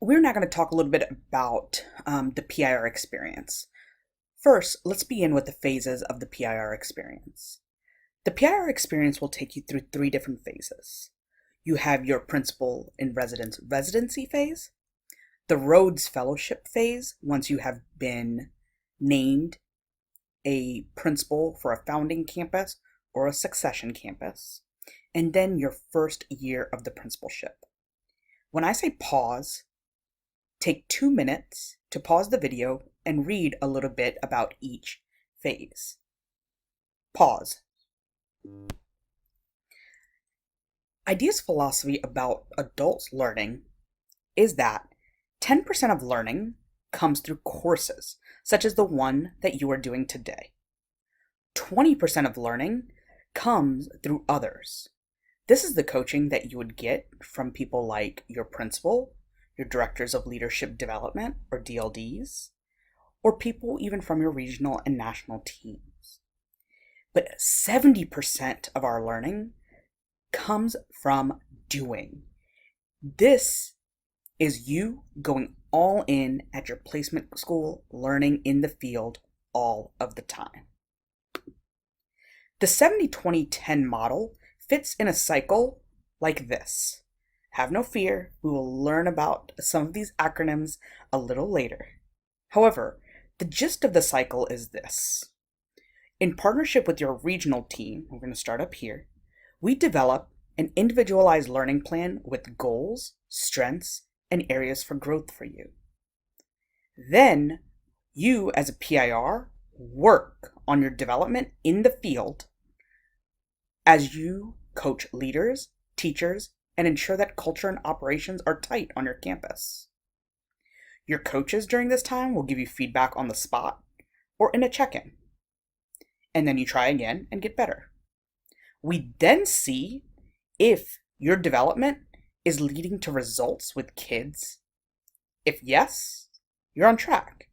We're now going to talk a little bit about the PIR experience. First, let's begin with the phases of the PIR experience. The PIR experience will take you through three different phases. You have your principal in residence residency phase, the Rhodes Fellowship phase, once you have been named a principal for a founding campus or a succession campus, and then your first year of the principalship. When I say pause, take 2 minutes to pause the video and read a little bit about each phase. Pause. IDEA's philosophy about adults learning is that 10% of learning comes through courses, such as the one that you are doing today. 20% of learning comes through others. This is the coaching that you would get from people like your principal, your directors of leadership development, or DLDs, or people even from your regional and national teams. But 70% of our learning comes from doing. This is you going all in at your placement school, learning in the field all of the time. The 70-20-10 model fits in a cycle like this. Have no fear, we will learn about some of these acronyms a little later. However, the gist of the cycle is this. In partnership with your regional team, we're going to start up here, we develop an individualized learning plan with goals, strengths, and areas for growth for you. Then, you as a PIR work on your development in the field as you coach leaders, teachers, and ensure that culture and operations are tight on your campus. Your coaches during this time will give you feedback on the spot or in a check-in. And then you try again and get better. We then see if your development is leading to results with kids. If yes, you're on track.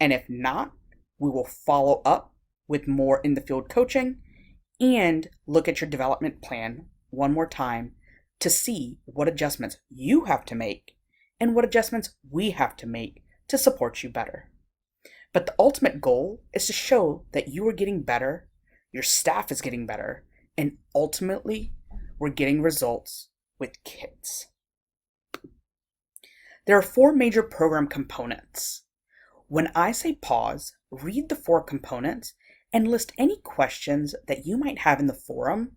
And if not, we will follow up with more in the field coaching and look at your development plan one more time to see what adjustments you have to make and what adjustments we have to make to support you better. But the ultimate goal is to show that you are getting better, your staff is getting better, and ultimately, we're getting results with kids. There are 4 major program components. When I say pause, read the 4 components and list any questions that you might have in the forum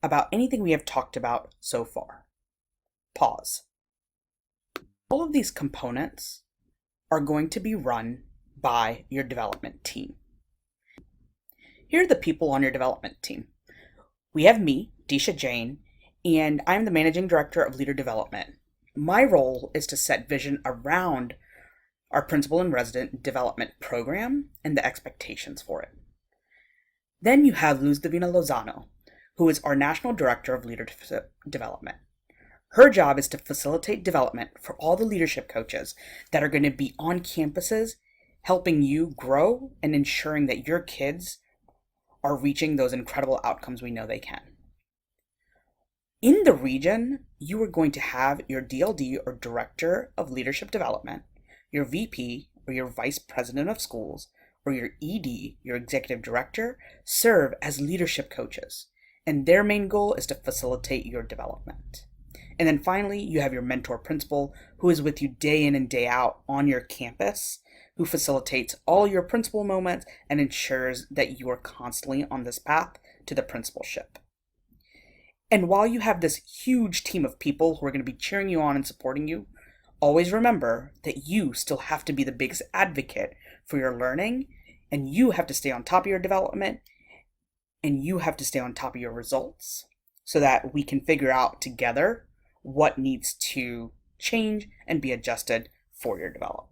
about anything we have talked about so far. Pause. All of these components are going to be run by your development team. Here are the people on your development team. We have me, Disha Jain, and I'm the Managing Director of Leader Development. My role is to set vision around our Principal and Resident Development Program and the expectations for it. Then you have Luz Divina Lozano, who is our National Director of Leadership Development. Her job is to facilitate development for all the leadership coaches that are going to be on campuses, helping you grow and ensuring that your kids are reaching those incredible outcomes we know they can. In the region, you are going to have your DLD or Director of Leadership Development, your VP or your Vice President of Schools, or your ED, your Executive Director, serve as leadership coaches, and their main goal is to facilitate your development. And then finally, you have your mentor principal, who is with you day in and day out on your campus, who facilitates all your principal moments and ensures that you are constantly on this path to the principalship. And while you have this huge team of people who are going to be cheering you on and supporting you, always remember that you still have to be the biggest advocate for your learning, and you have to stay on top of your development, and you have to stay on top of your results so that we can figure out together what needs to change and be adjusted for your development.